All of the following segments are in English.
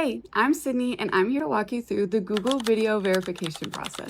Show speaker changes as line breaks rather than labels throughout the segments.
Hey, I'm Sydney and I'm here to walk you through the Google video verification process.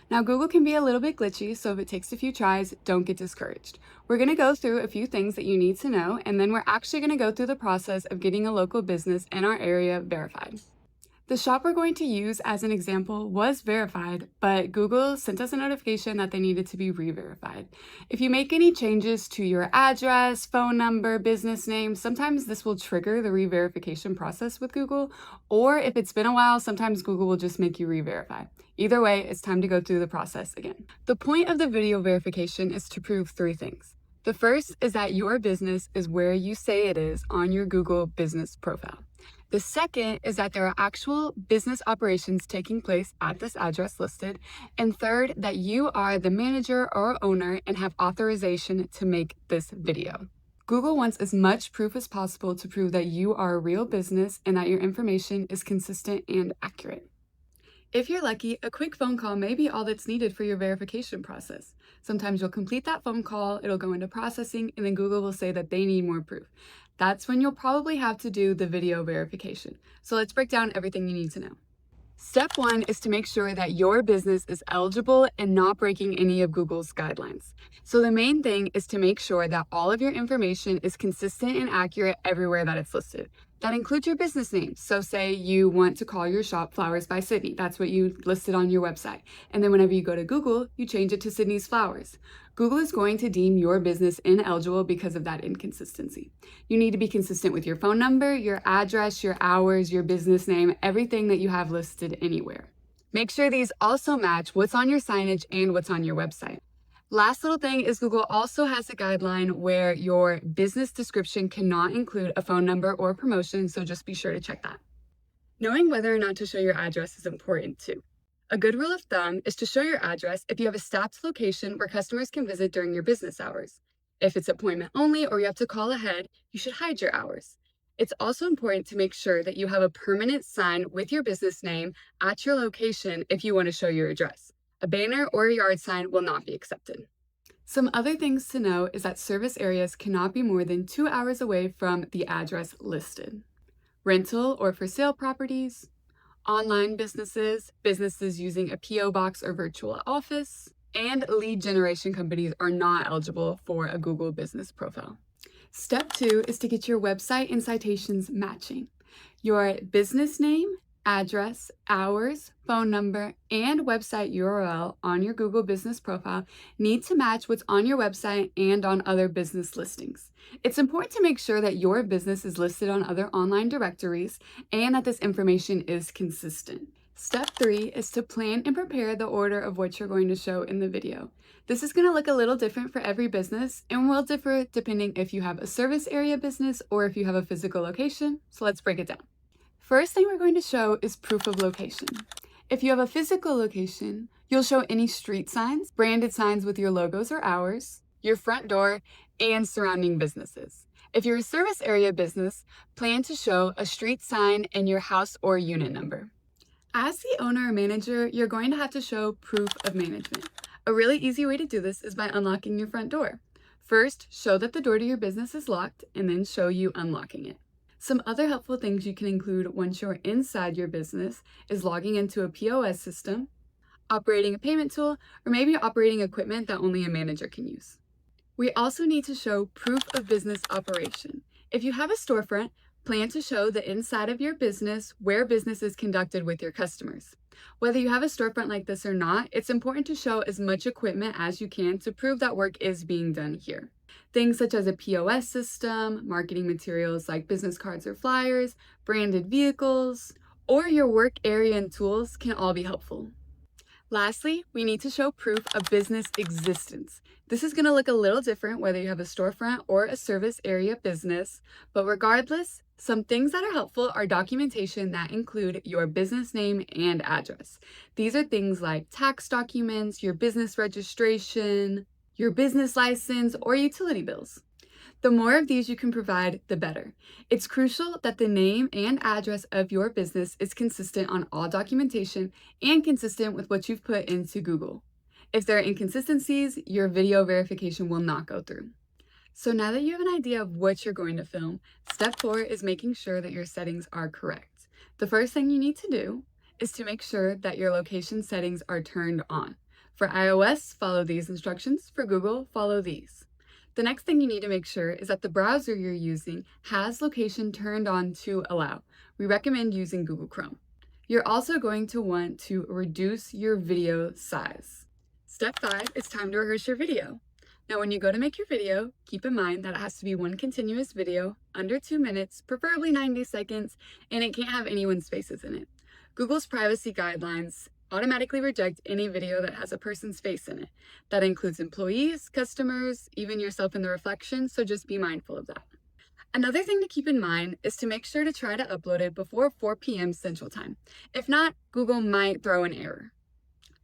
Now, Google can be a little bit glitchy, so if it takes a few tries, don't get discouraged. We're going to go through a few things that you need to know, and then we're actually going to go through the process of getting a local business in our area verified. The shop we're going to use as an example was verified, but Google sent us a notification that they needed to be re-verified. If you make any changes to your address, phone number, business name, sometimes this will trigger the re-verification process with Google, or if it's been a while, sometimes Google will just make you re-verify. Either way, it's time to go through the process again. The point of the video verification is to prove three things. The first is that your business is where you say it is on your Google business profile. The second is that there are actual business operations taking place at this address listed. And third, that you are the manager or owner and have authorization to make this video. Google wants as much proof as possible to prove that you are a real business and that your information is consistent and accurate. If you're lucky, a quick phone call may be all that's needed for your verification process. Sometimes you'll complete that phone call, it'll go into processing, and then Google will say that they need more proof. That's when you'll probably have to do the video verification. So let's break down everything you need to know. Step one is to make sure that your business is eligible and not breaking any of Google's guidelines. So the main thing is to make sure that all of your information is consistent and accurate everywhere that it's listed. That includes your business name. So say you want to call your shop Flowers by Sydney. That's what you listed on your website. And then whenever you go to Google, you change it to Sydney's Flowers. Google is going to deem your business ineligible because of that inconsistency. You need to be consistent with your phone number, your address, your hours, your business name, everything that you have listed anywhere. Make sure these also match what's on your signage and what's on your website. Last little thing is Google also has a guideline where your business description cannot include a phone number or promotion, so just be sure to check that. Knowing whether or not to show your address is important too. A good rule of thumb is to show your address if you have a staffed location where customers can visit during your business hours. If it's appointment only or you have to call ahead, you should hide your hours. It's also important to make sure that you have a permanent sign with your business name at your location if you want to show your address. A banner or a yard sign will not be accepted. Some other things to know is that service areas cannot be more than 2 hours away from the address listed. Rental or for sale properties, online businesses, businesses using a PO box or virtual office, and lead generation companies are not eligible for a Google business profile. Step 2 is to get your website and citations matching. Your business name, address, hours, phone number, and website URL on your Google business profile need to match what's on your website and on other business listings. It's important to make sure that your business is listed on other online directories and that this information is consistent. Step 3 is to plan and prepare the order of what you're going to show in the video. This is going to look a little different for every business and will differ depending if you have a service area business or if you have a physical location. So let's break it down. First thing we're going to show is proof of location. If you have a physical location, you'll show any street signs, branded signs with your logos or hours, your front door, and surrounding businesses. If you're a service area business, plan to show a street sign and your house or unit number. As the owner or manager, you're going to have to show proof of management. A really easy way to do this is by unlocking your front door. First, show that the door to your business is locked, and then show you unlocking it. Some other helpful things you can include once you're inside your business is logging into a POS system, operating a payment tool, or maybe operating equipment that only a manager can use. We also need to show proof of business operation. If you have a storefront, plan to show the inside of your business where business is conducted with your customers. Whether you have a storefront like this or not, it's important to show as much equipment as you can to prove that work is being done here. Things such as a POS system, marketing materials like business cards or flyers, branded vehicles, or your work area and tools can all be helpful. Lastly, we need to show proof of business existence. This is going to look a little different whether you have a storefront or a service area business, but regardless, some things that are helpful are documentation that include your business name and address. These are things like tax documents, your business registration, your business license, or utility bills. The more of these you can provide, the better. It's crucial that the name and address of your business is consistent on all documentation and consistent with what you've put into Google. If there are inconsistencies, your video verification will not go through. So now that you have an idea of what you're going to film, step 4 is making sure that your settings are correct. The first thing you need to do is to make sure that your location settings are turned on. For iOS, follow these instructions. For Google, follow these. The next thing you need to make sure is that the browser you're using has location turned on to allow. We recommend using Google Chrome. You're also going to want to reduce your video size. Step 5, it's time to rehearse your video. Now, when you go to make your video, keep in mind that it has to be one continuous video, under 2 minutes, preferably 90 seconds, and it can't have anyone's faces in it. Google's privacy guidelines automatically reject any video that has a person's face in it. That includes employees, customers, even yourself in the reflection, so just be mindful of that. Another thing to keep in mind is to make sure to try to upload it before 4 p.m. Central Time. If not, Google might throw an error.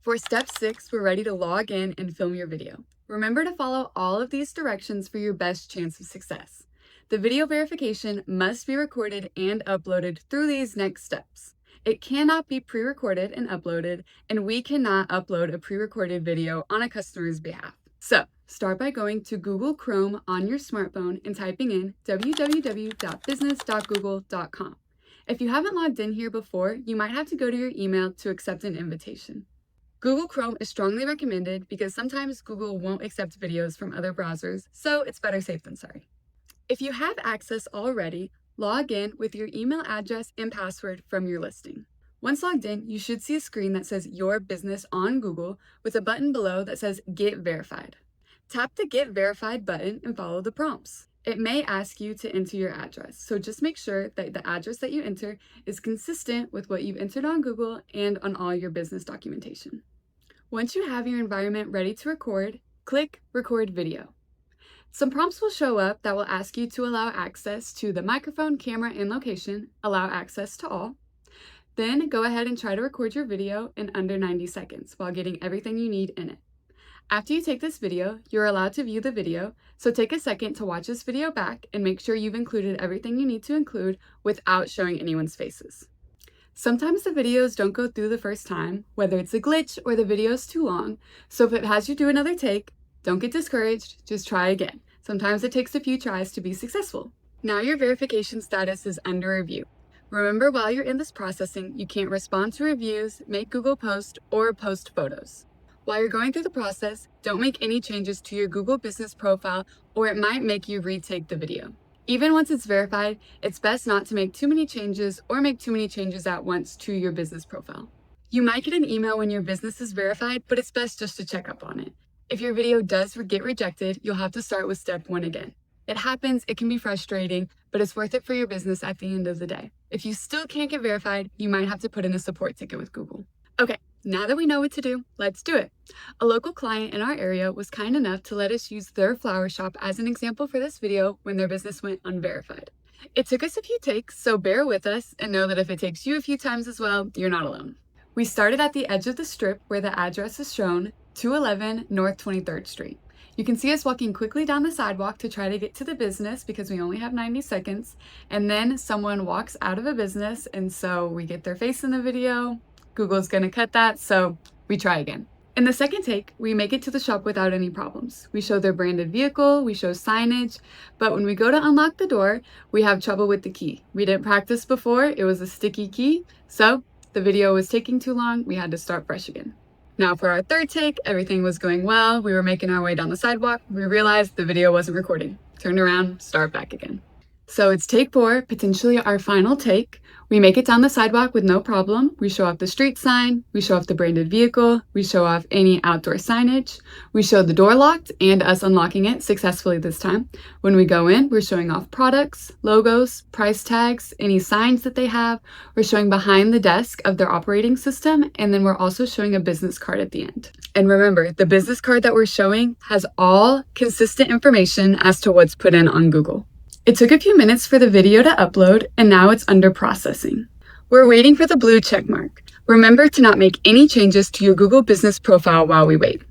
For step 6, we're ready to log in and film your video. Remember to follow all of these directions for your best chance of success. The video verification must be recorded and uploaded through these next steps. It cannot be pre-recorded and uploaded, and we cannot upload a pre-recorded video on a customer's behalf. So, start by going to Google Chrome on your smartphone and typing in www.business.google.com. If you haven't logged in here before, you might have to go to your email to accept an invitation. Google Chrome is strongly recommended because sometimes Google won't accept videos from other browsers, so it's better safe than sorry. If you have access already, log in with your email address and password from your listing. Once logged in, you should see a screen that says Your Business on Google with a button below that says Get Verified. Tap the Get Verified button and follow the prompts. It may ask you to enter your address, so just make sure that the address that you enter is consistent with what you've entered on Google and on all your business documentation. Once you have your environment ready to record, click Record Video. Some prompts will show up that will ask you to allow access to the microphone, camera, and location, allow access to all. Then go ahead and try to record your video in under 90 seconds while getting everything you need in it. After you take this video, you're allowed to view the video, so take a second to watch this video back and make sure you've included everything you need to include without showing anyone's faces. Sometimes the videos don't go through the first time, whether it's a glitch or the video's too long, so if it has you do another take, don't get discouraged, just try again. Sometimes it takes a few tries to be successful. Now your verification status is under review. Remember, while you're in this processing, you can't respond to reviews, make Google posts, or post photos. While you're going through the process, don't make any changes to your Google business profile or it might make you retake the video. Even once it's verified, it's best not to make too many changes or make too many changes at once to your business profile. You might get an email when your business is verified, but it's best just to check up on it. If your video does get rejected, you'll have to start with step 1 again. It happens, it can be frustrating, but it's worth it for your business at the end of the day. If you still can't get verified, you might have to put in a support ticket with Google. Okay, now that we know what to do, let's do it. A local client in our area was kind enough to let us use their flower shop as an example for this video when their business went unverified. It took us a few takes, so bear with us and know that if it takes you a few times as well, you're not alone. We started at the edge of the strip where the address is shown, 211 North 23rd Street. You can see us walking quickly down the sidewalk to try to get to the business because we only have 90 seconds, and then someone walks out of a business, and so we get their face in the video. Google's gonna cut that, so we try again. In the second take, we make it to the shop without any problems. We show their branded vehicle, we show signage, but when we go to unlock the door, we have trouble with the key. We didn't practice before, it was a sticky key, so the video was taking too long, we had to start fresh again. Now for our third take, everything was going well. We were making our way down the sidewalk. We realized the video wasn't recording. Turned around, start back again. So it's take 4, potentially our final take. We make it down the sidewalk with no problem. We show off the street sign, we show off the branded vehicle, we show off any outdoor signage, we show the door locked and us unlocking it successfully this time. When we go in, we're showing off products, logos, price tags, any signs that they have. We're showing behind the desk of their operating system, and then we're also showing a business card at the end. And remember, the business card that we're showing has all consistent information as to what's put in on Google. It took a few minutes for the video to upload, and now it's under processing. We're waiting for the blue check mark. Remember to not make any changes to your Google business profile while we wait.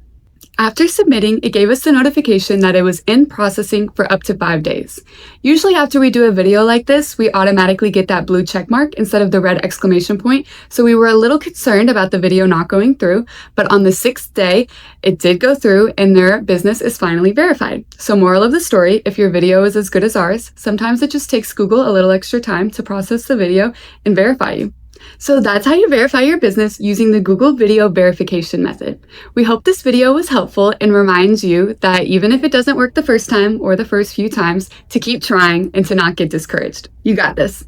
After submitting, it gave us the notification that it was in processing for up to 5 days. Usually after we do a video like this, we automatically get that blue check mark instead of the red exclamation point, so we were a little concerned about the video not going through, but on the 6th day, it did go through and their business is finally verified. So moral of the story, if your video is as good as ours, sometimes it just takes Google a little extra time to process the video and verify you. So that's how you verify your business using the Google Video Verification method. We hope this video was helpful and reminds you that even if it doesn't work the first time or the first few times, to keep trying and to not get discouraged. You got this.